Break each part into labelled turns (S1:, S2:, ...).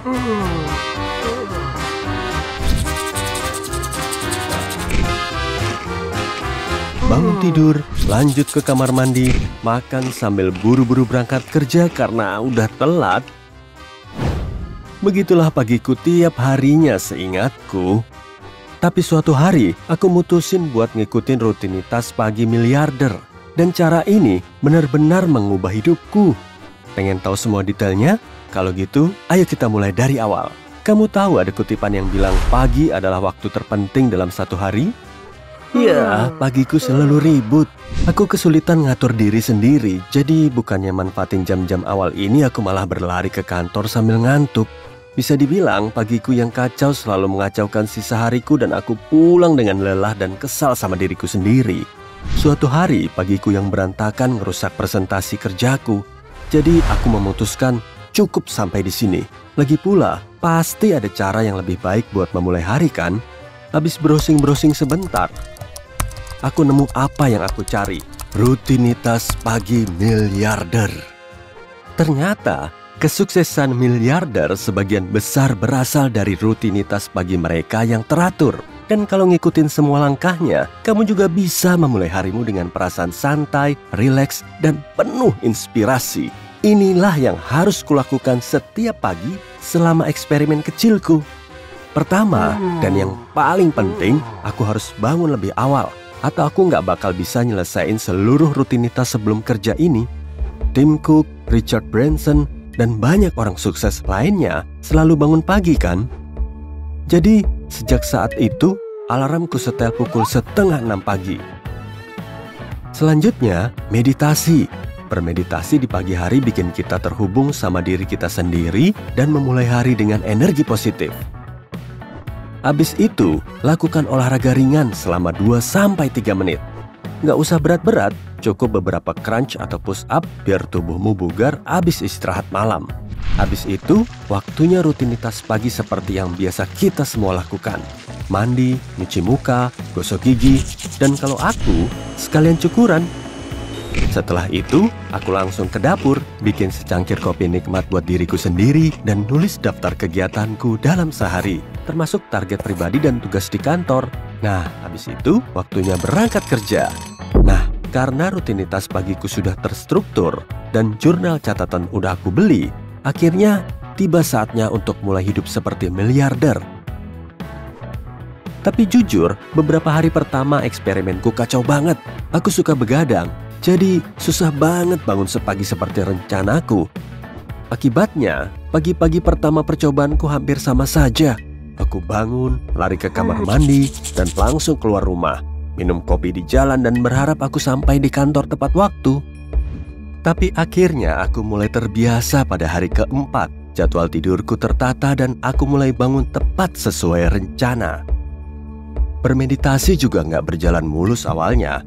S1: Bangun tidur, lanjut ke kamar mandi, makan sambil buru-buru berangkat kerja karena udah telat. Begitulah pagiku tiap harinya seingatku. Tapi suatu hari, aku mutusin buat ngikutin rutinitas pagi miliarder. Dan cara ini benar-benar mengubah hidupku. Pengen tahu semua detailnya? Kalau gitu, ayo kita mulai dari awal. Kamu tahu ada kutipan yang bilang pagi adalah waktu terpenting dalam satu hari? Ya, pagiku selalu ribut. Aku kesulitan ngatur diri sendiri, jadi bukannya manfaatin jam-jam awal ini, aku malah berlari ke kantor sambil ngantuk. Bisa dibilang pagiku yang kacau selalu mengacaukan sisa hariku dan aku pulang dengan lelah dan kesal sama diriku sendiri. Suatu hari, pagiku yang berantakan ngerusak presentasi kerjaku. Jadi aku memutuskan cukup sampai di sini. Lagi pula, pasti ada cara yang lebih baik buat memulai hari kan? Habis browsing-browsing sebentar, aku nemu apa yang aku cari. Rutinitas pagi miliarder. Ternyata, kesuksesan miliarder sebagian besar berasal dari rutinitas pagi mereka yang teratur. Dan kalau ngikutin semua langkahnya, kamu juga bisa memulai harimu dengan perasaan santai, rileks, dan penuh inspirasi. Inilah yang harus kulakukan setiap pagi selama eksperimen kecilku. Pertama, dan yang paling penting, aku harus bangun lebih awal. Atau aku nggak bakal bisa nyelesain seluruh rutinitas sebelum kerja ini. Tim Cook, Richard Branson, dan banyak orang sukses lainnya selalu bangun pagi kan? Jadi, sejak saat itu, alarmku setel pukul 5:30 pagi. Selanjutnya, meditasi. Bermeditasi di pagi hari bikin kita terhubung sama diri kita sendiri dan memulai hari dengan energi positif. Habis itu, lakukan olahraga ringan selama 2-3 menit. Nggak usah berat-berat, cukup beberapa crunch atau push up biar tubuhmu bugar habis istirahat malam. Habis itu, waktunya rutinitas pagi seperti yang biasa kita semua lakukan. Mandi, nyuci muka, gosok gigi, dan kalau aku, sekalian cukuran. Setelah itu, aku langsung ke dapur, bikin secangkir kopi nikmat buat diriku sendiri, dan nulis daftar kegiatanku dalam sehari, termasuk target pribadi dan tugas di kantor. Nah, habis itu, waktunya berangkat kerja. Nah, karena rutinitas pagiku sudah terstruktur, dan jurnal catatan udah aku beli, akhirnya tiba saatnya untuk mulai hidup seperti miliarder. Tapi jujur, beberapa hari pertama eksperimenku kacau banget. Aku suka begadang, jadi susah banget bangun sepagi seperti rencanaku. Akibatnya, pagi-pagi pertama percobaanku hampir sama saja. Aku bangun, lari ke kamar mandi, dan langsung keluar rumah. Minum kopi di jalan dan berharap aku sampai di kantor tepat waktu. Tapi akhirnya aku mulai terbiasa pada hari keempat. Jadwal tidurku tertata dan aku mulai bangun tepat sesuai rencana. Bermeditasi juga nggak berjalan mulus awalnya.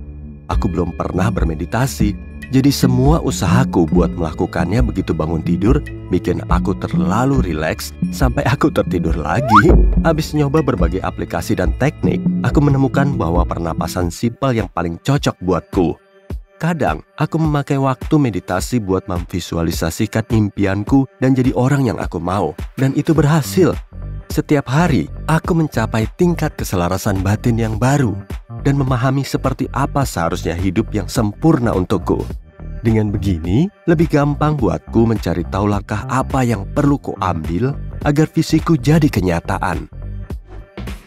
S1: Aku belum pernah bermeditasi, jadi semua usahaku buat melakukannya begitu bangun tidur bikin aku terlalu rileks sampai aku tertidur lagi. Habis nyoba berbagai aplikasi dan teknik, aku menemukan bahwa pernapasan simpel yang paling cocok buatku. Kadang, aku memakai waktu meditasi buat memvisualisasikan impianku dan jadi orang yang aku mau. Dan itu berhasil. Setiap hari, aku mencapai tingkat keselarasan batin yang baru dan memahami seperti apa seharusnya hidup yang sempurna untukku. Dengan begini, lebih gampang buatku mencari tahu langkah apa yang perlu kuambil agar visiku jadi kenyataan.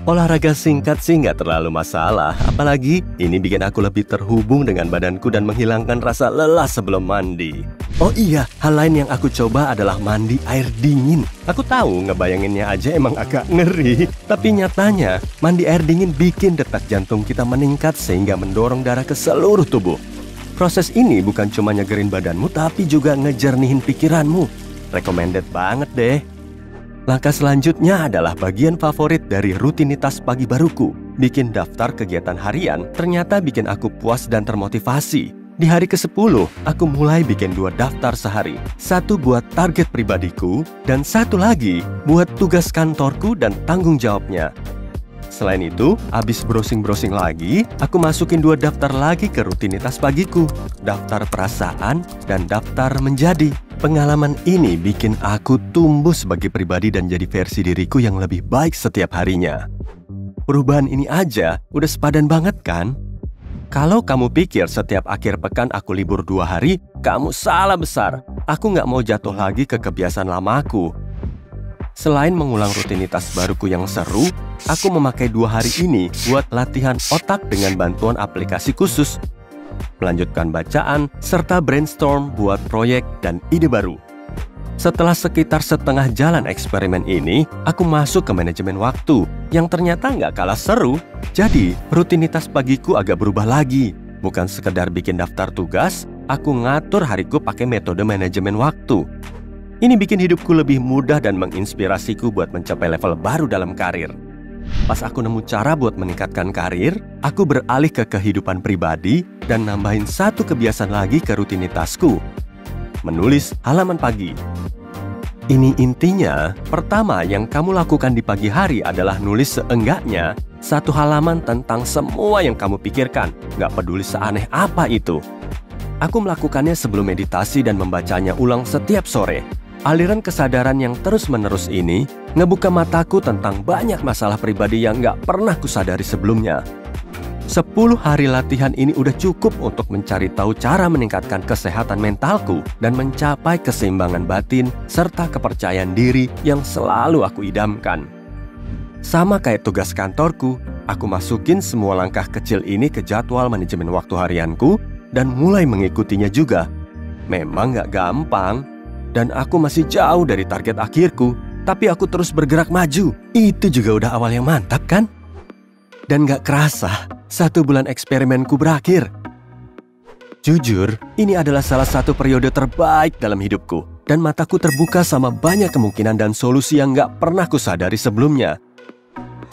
S1: Olahraga singkat sih nggak terlalu masalah, apalagi ini bikin aku lebih terhubung dengan badanku dan menghilangkan rasa lelah sebelum mandi. Oh iya, hal lain yang aku coba adalah mandi air dingin. Aku tahu ngebayanginnya aja emang agak ngeri, tapi nyatanya mandi air dingin bikin detak jantung kita meningkat sehingga mendorong darah ke seluruh tubuh. Proses ini bukan cuma nyegerin badanmu, tapi juga ngejernihin pikiranmu. Recommended banget deh. Langkah selanjutnya adalah bagian favorit dari rutinitas pagi baruku. Bikin daftar kegiatan harian ternyata bikin aku puas dan termotivasi. Di hari ke-10, aku mulai bikin 2 daftar sehari. Satu buat target pribadiku, dan satu lagi buat tugas kantorku dan tanggung jawabnya. Selain itu, habis browsing-browsing lagi, aku masukin 2 daftar lagi ke rutinitas pagiku. Daftar perasaan dan daftar menjadi. Pengalaman ini bikin aku tumbuh sebagai pribadi dan jadi versi diriku yang lebih baik setiap harinya. Perubahan ini aja udah sepadan banget kan? Kalau kamu pikir setiap akhir pekan aku libur 2 hari, kamu salah besar. Aku nggak mau jatuh lagi ke kebiasaan lamaku. Selain mengulang rutinitas baruku yang seru, aku memakai 2 hari ini buat latihan otak dengan bantuan aplikasi khusus, melanjutkan bacaan, serta brainstorm buat proyek dan ide baru. Setelah sekitar setengah jalan eksperimen ini, aku masuk ke manajemen waktu yang ternyata nggak kalah seru. Jadi, rutinitas pagiku agak berubah lagi. Bukan sekedar bikin daftar tugas, aku ngatur hariku pakai metode manajemen waktu. Ini bikin hidupku lebih mudah dan menginspirasiku buat mencapai level baru dalam karir. Pas aku nemu cara buat meningkatkan karir, aku beralih ke kehidupan pribadi dan nambahin satu kebiasaan lagi ke rutinitasku. Menulis halaman pagi. Ini intinya, pertama yang kamu lakukan di pagi hari adalah nulis seenggaknya 1 halaman tentang semua yang kamu pikirkan, nggak peduli seaneh apa itu. Aku melakukannya sebelum meditasi dan membacanya ulang setiap sore. Aliran kesadaran yang terus-menerus ini ngebuka mataku tentang banyak masalah pribadi yang nggak pernah kusadari sebelumnya. 10 hari latihan ini udah cukup untuk mencari tahu cara meningkatkan kesehatan mentalku dan mencapai keseimbangan batin serta kepercayaan diri yang selalu aku idamkan. Sama kayak tugas kantorku, aku masukin semua langkah kecil ini ke jadwal manajemen waktu harianku dan mulai mengikutinya juga. Memang nggak gampang, dan aku masih jauh dari target akhirku, tapi aku terus bergerak maju. Itu juga udah awal yang mantap kan? Dan gak kerasa, 1 bulan eksperimenku berakhir. Jujur, ini adalah salah satu periode terbaik dalam hidupku. Dan mataku terbuka sama banyak kemungkinan dan solusi yang gak pernah kusadari sebelumnya.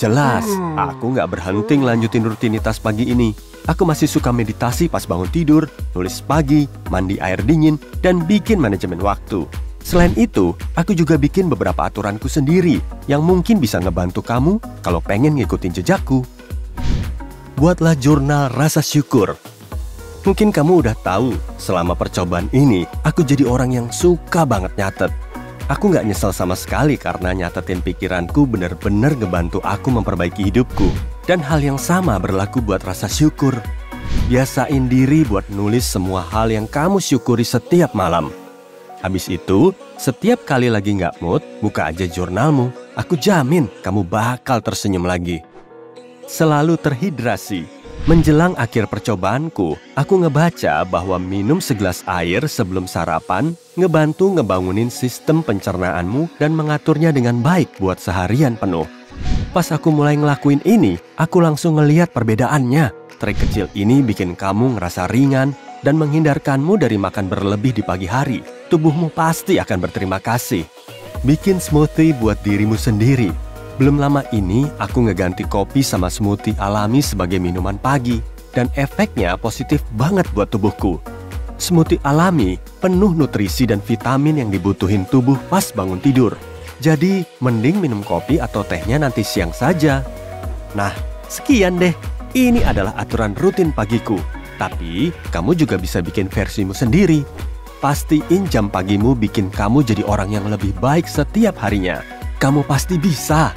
S1: Jelas, aku gak berhenti ngelanjutin rutinitas pagi ini. Aku masih suka meditasi pas bangun tidur, nulis pagi, mandi air dingin, dan bikin manajemen waktu. Selain itu, aku juga bikin beberapa aturanku sendiri yang mungkin bisa ngebantu kamu kalau pengen ngikutin jejakku. Buatlah jurnal rasa syukur. Mungkin kamu udah tahu, selama percobaan ini, aku jadi orang yang suka banget nyatet. Aku nggak nyesel sama sekali karena nyatetin pikiranku bener-bener ngebantu aku memperbaiki hidupku. Dan hal yang sama berlaku buat rasa syukur. Biasain diri buat nulis semua hal yang kamu syukuri setiap malam. Habis itu, setiap kali lagi nggak mood, buka aja jurnalmu. Aku jamin kamu bakal tersenyum lagi. Selalu terhidrasi. Menjelang akhir percobaanku, aku ngebaca bahwa minum segelas air sebelum sarapan ngebantu ngebangunin sistem pencernaanmu dan mengaturnya dengan baik buat seharian penuh. Pas aku mulai ngelakuin ini, aku langsung ngeliat perbedaannya. Trik kecil ini bikin kamu ngerasa ringan dan menghindarkanmu dari makan berlebih di pagi hari. Tubuhmu pasti akan berterima kasih. Bikin smoothie buat dirimu sendiri. Belum lama ini, aku ngeganti kopi sama smoothie alami sebagai minuman pagi. Dan efeknya positif banget buat tubuhku. Smoothie alami penuh nutrisi dan vitamin yang dibutuhin tubuh pas bangun tidur. Jadi, mending minum kopi atau tehnya nanti siang saja. Nah, sekian deh. Ini adalah aturan rutin pagiku. Tapi, kamu juga bisa bikin versimu sendiri. Pastiin jam pagimu bikin kamu jadi orang yang lebih baik setiap harinya. Kamu pasti bisa.